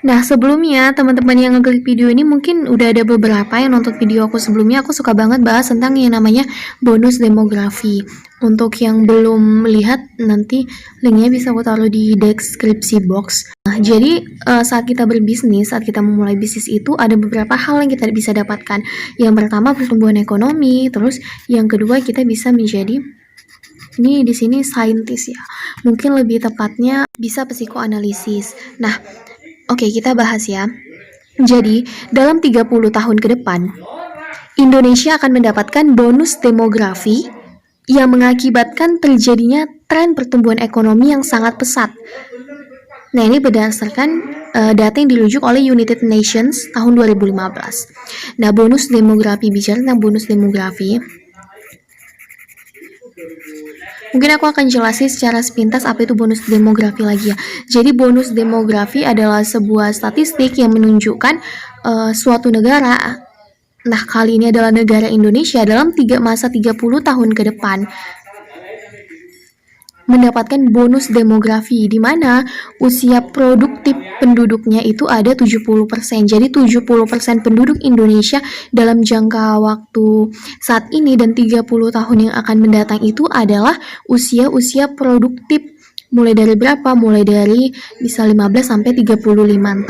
Nah, sebelumnya teman-teman yang ngeklik video ini mungkin udah ada beberapa yang nonton video aku sebelumnya. Aku suka banget bahas tentang yang namanya bonus demografi. Untuk yang belum melihat, nanti linknya bisa aku taruh di deskripsi box. Nah, jadi saat kita berbisnis, saat kita memulai bisnis itu ada beberapa hal yang kita bisa dapatkan. Yang pertama pertumbuhan ekonomi, terus yang kedua kita bisa menjadi ini di sini saintis ya. Mungkin lebih tepatnya bisa psikoanalisis. Nah, oke, kita bahas ya. Jadi, dalam 30 tahun ke depan, Indonesia akan mendapatkan bonus demografi yang mengakibatkan terjadinya tren pertumbuhan ekonomi yang sangat pesat. Nah, ini berdasarkan data yang dirujuk oleh United Nations tahun 2015. Nah, bonus demografi, bicara tentang bonus demografi, mungkin aku akan jelasin secara sepintas apa itu bonus demografi lagi ya. Jadi bonus demografi adalah sebuah statistik yang menunjukkan suatu negara, nah kali ini adalah negara Indonesia, dalam masa 30 tahun ke depan mendapatkan bonus demografi di mana usia produktif penduduknya itu ada 70%. Jadi 70% penduduk Indonesia dalam jangka waktu saat ini dan 30 tahun yang akan mendatang itu adalah usia-usia produktif. Mulai dari berapa? Mulai dari bisa 15 sampai 35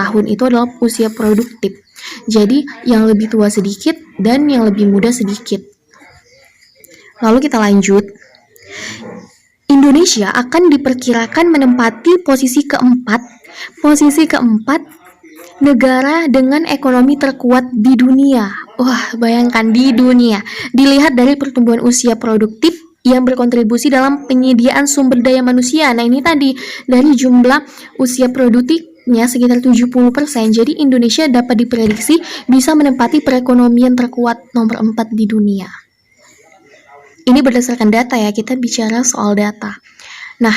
tahun itu adalah usia produktif. Jadi yang lebih tua sedikit dan yang lebih muda sedikit. Lalu kita lanjut. Indonesia akan diperkirakan menempati posisi keempat negara dengan ekonomi terkuat di dunia. Wah, bayangkan di dunia. Dilihat dari pertumbuhan usia produktif yang berkontribusi dalam penyediaan sumber daya manusia. Nah, ini tadi dari jumlah usia produktifnya sekitar 70%. Jadi Indonesia dapat diprediksi bisa menempati perekonomian terkuat nomor 4 di dunia. Ini berdasarkan data ya, kita bicara soal data. Nah,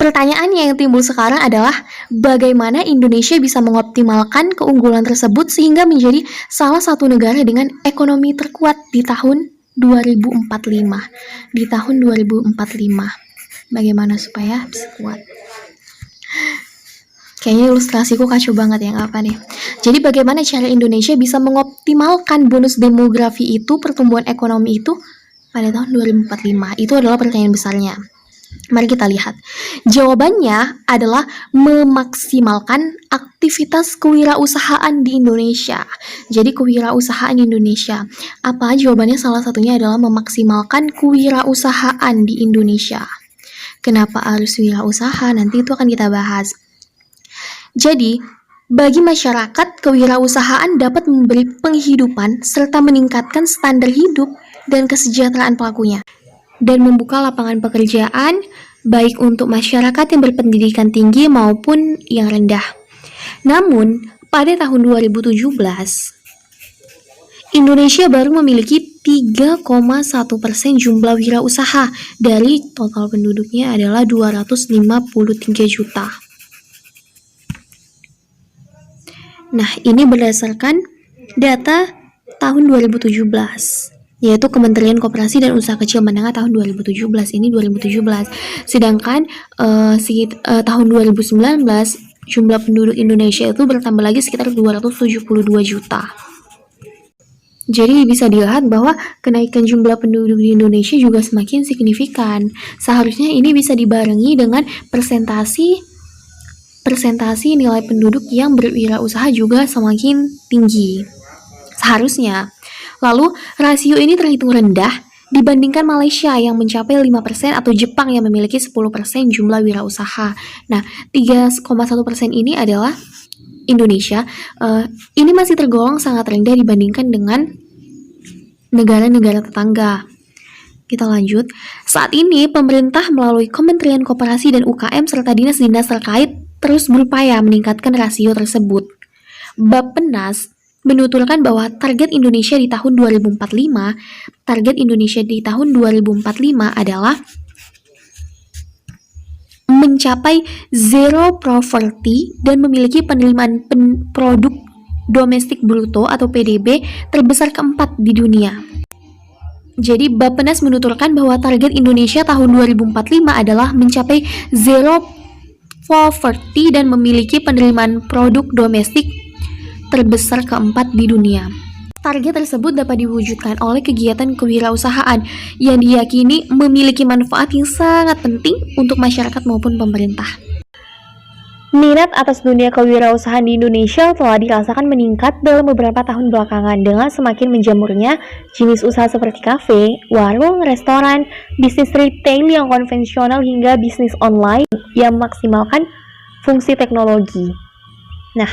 pertanyaannya yang timbul sekarang adalah bagaimana Indonesia bisa mengoptimalkan keunggulan tersebut sehingga menjadi salah satu negara dengan ekonomi terkuat di tahun 2045. Di tahun 2045. Bagaimana supaya bisa kuat? Kayaknya ilustrasiku kacau banget yang apa nih. Jadi bagaimana cara Indonesia bisa mengoptimalkan bonus demografi itu, pertumbuhan ekonomi itu pada tahun 2045? Itu adalah pertanyaan besarnya. Mari kita lihat. Jawabannya adalah memaksimalkan aktivitas kewirausahaan di Indonesia. Jadi kewirausahaan di Indonesia. Apa? Jawabannya salah satunya adalah memaksimalkan kewirausahaan di Indonesia. Kenapa harus wirausaha? Nanti itu akan kita bahas. Jadi, bagi masyarakat, kewirausahaan dapat memberi penghidupan serta meningkatkan standar hidup dan kesejahteraan pelakunya, dan membuka lapangan pekerjaan baik untuk masyarakat yang berpendidikan tinggi maupun yang rendah. Namun, pada tahun 2017, Indonesia baru memiliki 3,1% jumlah wirausaha dari total penduduknya adalah 253 juta. Nah, ini berdasarkan data tahun 2017, yaitu Kementerian Koperasi dan Usaha Kecil Menengah tahun 2017. Ini 2017. Sedangkan tahun 2019 jumlah penduduk Indonesia itu bertambah lagi sekitar 272 juta. Jadi bisa dilihat bahwa kenaikan jumlah penduduk di Indonesia juga semakin signifikan. Seharusnya ini bisa dibarengi dengan persentasi nilai penduduk yang berwirausaha juga semakin tinggi. Seharusnya. Lalu, rasio ini terhitung rendah dibandingkan Malaysia yang mencapai 5% atau Jepang yang memiliki 10% jumlah wirausaha. Nah, 3,1% ini adalah Indonesia. Ini masih tergolong sangat rendah dibandingkan dengan negara-negara tetangga. Kita lanjut. Saat ini, pemerintah melalui Kementerian Koperasi dan UKM serta dinas-dinas terkait terus berupaya meningkatkan rasio tersebut. Bappenas menuturkan bahwa target Indonesia di tahun 2045 adalah mencapai zero poverty dan memiliki penerimaan produk domestik bruto atau PDB terbesar keempat di dunia. Jadi Bappenas menuturkan bahwa target Indonesia tahun 2045 adalah mencapai zero poverty dan memiliki penerimaan produk domestik terbesar keempat di dunia. Target tersebut dapat diwujudkan oleh kegiatan kewirausahaan yang diyakini memiliki manfaat yang sangat penting untuk masyarakat maupun pemerintah. Minat atas dunia kewirausahaan di Indonesia telah dirasakan meningkat dalam beberapa tahun belakangan dengan semakin menjamurnya jenis usaha seperti kafe, warung, restoran, bisnis retail yang konvensional hingga bisnis online yang memaksimalkan fungsi teknologi. Nah,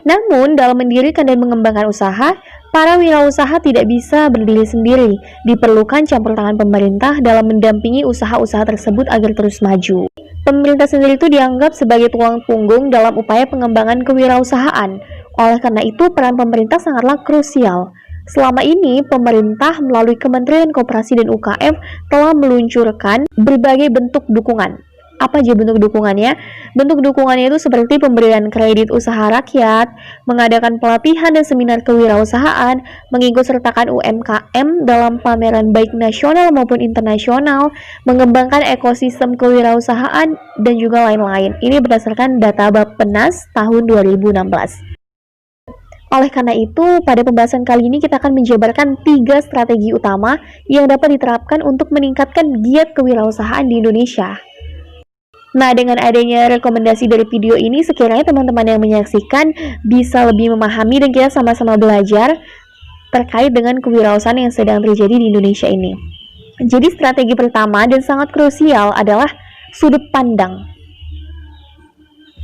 namun dalam mendirikan dan mengembangkan usaha, para wirausaha tidak bisa berdiri sendiri. Diperlukan campur tangan pemerintah dalam mendampingi usaha-usaha tersebut agar terus maju. Pemerintah sendiri itu dianggap sebagai tulang punggung dalam upaya pengembangan kewirausahaan. Oleh karena itu, peran pemerintah sangatlah krusial. Selama ini, pemerintah melalui Kementerian Koperasi dan UKM telah meluncurkan berbagai bentuk dukungan. Apa aja bentuk dukungannya? Bentuk dukungannya itu seperti pemberian kredit usaha rakyat, mengadakan pelatihan dan seminar kewirausahaan, mengikutsertakan UMKM dalam pameran baik nasional maupun internasional, mengembangkan ekosistem kewirausahaan, dan juga lain-lain. Ini berdasarkan data Bappenas tahun 2016. Oleh karena itu, pada pembahasan kali ini kita akan menjabarkan 3 strategi utama yang dapat diterapkan untuk meningkatkan giat kewirausahaan di Indonesia. Nah, dengan adanya rekomendasi dari video ini, sekiranya teman-teman yang menyaksikan bisa lebih memahami dan kita sama-sama belajar terkait dengan kewirausahaan yang sedang terjadi di Indonesia ini. Jadi strategi pertama dan sangat krusial adalah sudut pandang.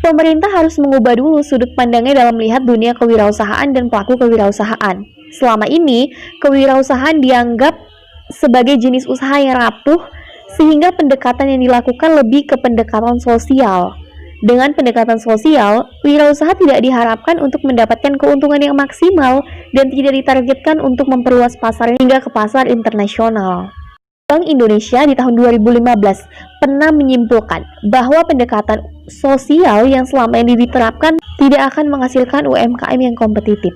Pemerintah harus mengubah dulu sudut pandangnya dalam melihat dunia kewirausahaan dan pelaku kewirausahaan. Selama ini, kewirausahaan dianggap sebagai jenis usaha yang rapuh, sehingga pendekatan yang dilakukan lebih ke pendekatan sosial. Dengan pendekatan sosial, wirausaha tidak diharapkan untuk mendapatkan keuntungan yang maksimal dan tidak ditargetkan untuk memperluas pasar hingga ke pasar internasional. Bank Indonesia di tahun 2015 pernah menyimpulkan bahwa pendekatan sosial yang selama ini diterapkan tidak akan menghasilkan UMKM yang kompetitif.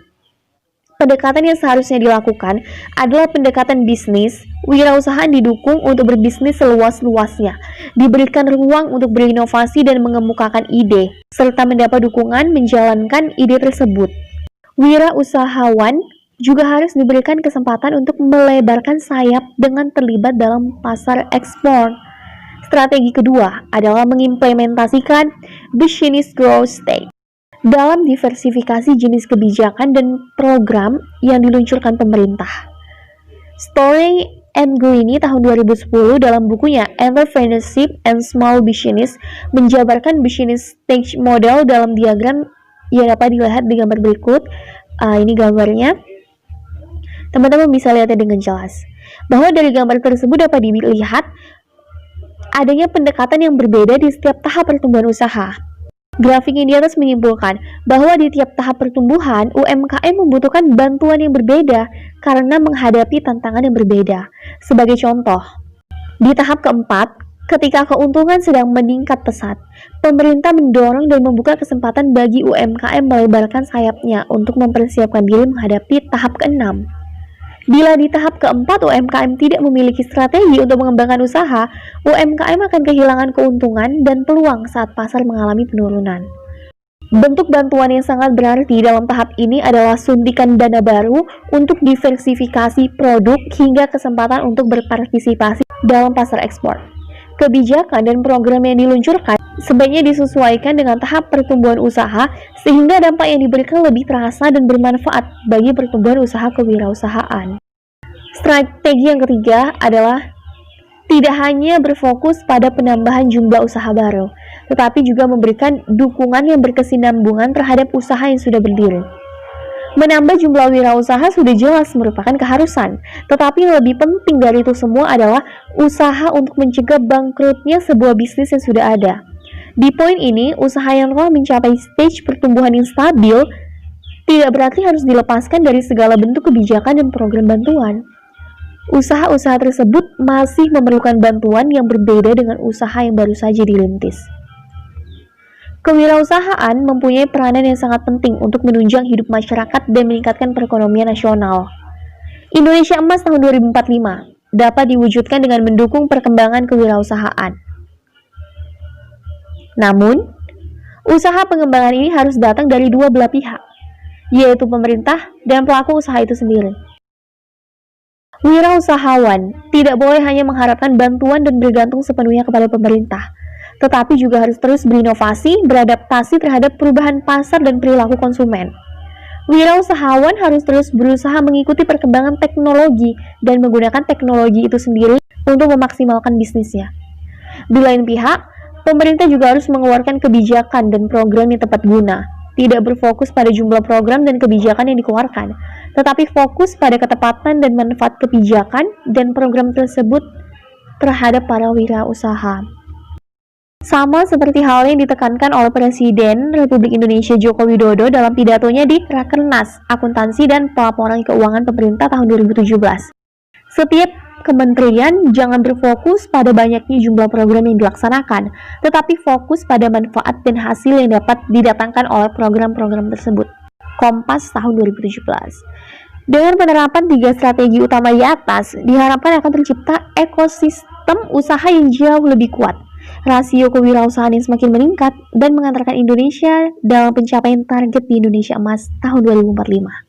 Pendekatan yang seharusnya dilakukan adalah pendekatan bisnis. Wirausahaan didukung untuk berbisnis seluas-luasnya, diberikan ruang untuk berinovasi dan mengemukakan ide, serta mendapat dukungan menjalankan ide tersebut. Wirausahawan juga harus diberikan kesempatan untuk melebarkan sayap dengan terlibat dalam pasar ekspor. Strategi kedua adalah mengimplementasikan business growth stage dalam diversifikasi jenis kebijakan dan program yang diluncurkan pemerintah. Story and Greeny tahun 2010 dalam bukunya Entrepreneurship and Small Business menjabarkan business stage model dalam diagram yang dapat dilihat di gambar berikut. Ini gambarnya. Teman-teman bisa lihatnya dengan jelas. Bahwa dari gambar tersebut dapat dilihat adanya pendekatan yang berbeda di setiap tahap pertumbuhan usaha. Grafik yang di atas menyimpulkan bahwa di tiap tahap pertumbuhan, UMKM membutuhkan bantuan yang berbeda karena menghadapi tantangan yang berbeda. Sebagai contoh, di tahap keempat, ketika keuntungan sedang meningkat pesat, pemerintah mendorong dan membuka kesempatan bagi UMKM melebarkan sayapnya untuk mempersiapkan diri menghadapi tahap keenam. Bila di tahap keempat UMKM tidak memiliki strategi untuk mengembangkan usaha, UMKM akan kehilangan keuntungan dan peluang saat pasar mengalami penurunan. Bentuk bantuan yang sangat berarti dalam tahap ini adalah suntikan dana baru untuk diversifikasi produk hingga kesempatan untuk berpartisipasi dalam pasar ekspor. Kebijakan dan program yang diluncurkan sebaiknya disesuaikan dengan tahap pertumbuhan usaha sehingga dampak yang diberikan lebih terasa dan bermanfaat bagi pertumbuhan usaha kewirausahaan. Strategi yang ketiga adalah tidak hanya berfokus pada penambahan jumlah usaha baru, tetapi juga memberikan dukungan yang berkesinambungan terhadap usaha yang sudah berdiri. Menambah jumlah wirausaha sudah jelas merupakan keharusan, tetapi yang lebih penting dari itu semua adalah usaha untuk mencegah bangkrutnya sebuah bisnis yang sudah ada. Di poin ini, usaha yang telah mencapai stage pertumbuhan yang stabil tidak berarti harus dilepaskan dari segala bentuk kebijakan dan program bantuan. Usaha-usaha tersebut masih memerlukan bantuan yang berbeda dengan usaha yang baru saja dirintis. Kewirausahaan mempunyai peranan yang sangat penting untuk menunjang hidup masyarakat dan meningkatkan perekonomian nasional. Indonesia Emas tahun 2045 dapat diwujudkan dengan mendukung perkembangan kewirausahaan. Namun, Usaha pengembangan ini harus datang dari dua belah pihak, yaitu pemerintah dan pelaku usaha itu sendiri. Wirausahawan tidak boleh hanya mengharapkan bantuan dan bergantung sepenuhnya kepada pemerintah, tetapi juga harus terus berinovasi, beradaptasi terhadap perubahan pasar dan perilaku konsumen. Wirausahawan harus terus berusaha mengikuti perkembangan teknologi dan menggunakan teknologi itu sendiri untuk memaksimalkan bisnisnya. Di lain pihak, pemerintah juga harus mengeluarkan kebijakan dan program yang tepat guna, tidak berfokus pada jumlah program dan kebijakan yang dikeluarkan, tetapi fokus pada ketepatan dan manfaat kebijakan dan program tersebut terhadap para wirausaha. Sama seperti hal yang ditekankan oleh Presiden Republik Indonesia Joko Widodo dalam pidatonya di Rakernas Akuntansi dan Pelaporan Keuangan Pemerintah tahun 2017. Setiap kementerian jangan berfokus pada banyaknya jumlah program yang dilaksanakan, tetapi fokus pada manfaat dan hasil yang dapat didatangkan oleh program-program tersebut. Kompas tahun 2017. Dengan penerapan 3 strategi utama di atas, diharapkan akan tercipta ekosistem usaha yang jauh lebih kuat, rasio kewirausahaan yang semakin meningkat, dan mengantarkan Indonesia dalam pencapaian target di Indonesia Emas tahun 2045.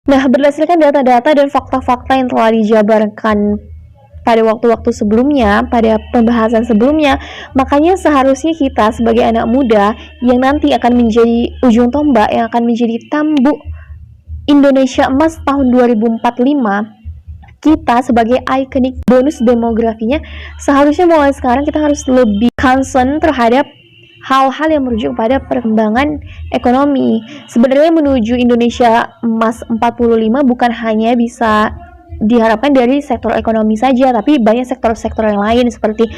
Nah, berdasarkan data-data dan fakta-fakta yang telah dijabarkan pada waktu-waktu sebelumnya, pada pembahasan sebelumnya, makanya seharusnya kita sebagai anak muda yang nanti akan menjadi ujung tombak, yang akan menjadi tambuk Indonesia Emas tahun 2045, kita sebagai ikonik bonus demografinya, seharusnya mulai sekarang kita harus lebih concern terhadap hal-hal yang merujuk pada perkembangan ekonomi. Sebenarnya menuju Indonesia Emas 45 bukan hanya bisa diharapkan dari sektor ekonomi saja, tapi banyak sektor-sektor yang lain seperti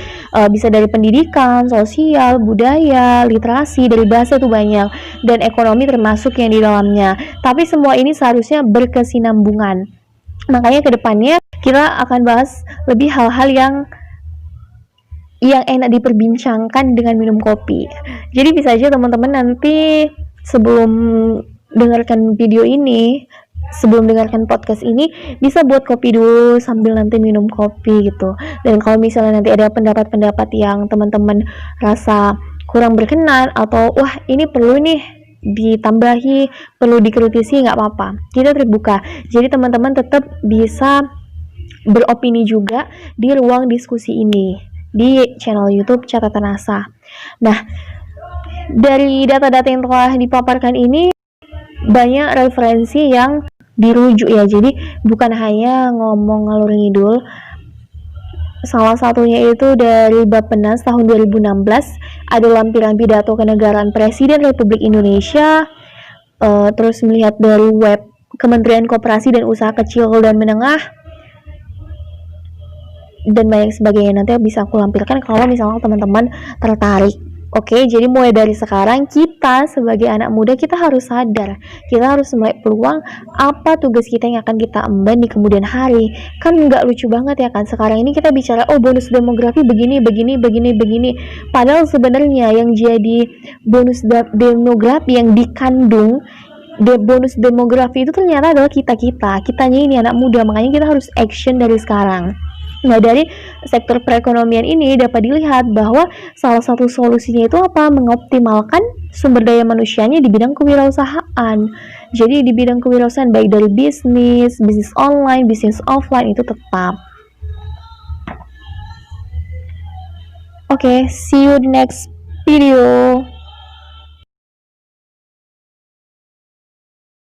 bisa dari pendidikan, sosial, budaya, literasi, dari bahasa itu banyak, dan ekonomi termasuk yang di dalamnya. Tapi semua ini seharusnya berkesinambungan. Makanya kedepannya kita akan bahas lebih hal-hal yang enak diperbincangkan dengan minum kopi. Jadi bisa aja teman-teman nanti sebelum dengarkan video ini, sebelum dengarkan podcast ini, bisa buat kopi dulu sambil nanti minum kopi gitu. Dan kalau misalnya nanti ada pendapat-pendapat yang teman-teman rasa kurang berkenan atau wah ini perlu nih ditambahi, perlu dikritisi, nggak apa-apa, kita terbuka. Jadi teman-teman tetap bisa beropini juga di ruang diskusi ini di channel YouTube Catatan Asa. Nah, dari data-data yang telah dipaparkan ini banyak referensi yang dirujuk ya, jadi bukan hanya ngomong ngalur ngidul. Salah satunya itu dari Bappenas tahun 2016, ada lampiran pidato kenegaraan Presiden Republik Indonesia, terus melihat dari web Kementerian Koperasi dan Usaha Kecil dan Menengah, dan banyak sebagainya. Nanti bisa aku lampirkan kalau misalnya teman-teman tertarik. Oke, jadi mulai dari sekarang kita sebagai anak muda kita harus sadar, kita harus mulai peluang apa tugas kita yang akan kita emban di kemudian hari. Kan nggak lucu banget ya kan, sekarang ini kita bicara bonus demografi begini. Padahal sebenarnya yang jadi bonus demografi yang dikandung bonus demografi itu ternyata adalah kitanya ini anak muda. Makanya kita harus action dari sekarang. Nah, dari sektor perekonomian ini dapat dilihat bahwa salah satu solusinya itu apa? Mengoptimalkan sumber daya manusianya di bidang kewirausahaan. Jadi di bidang kewirausahaan baik dari bisnis online, bisnis offline itu tetap. Oke, see you the next video.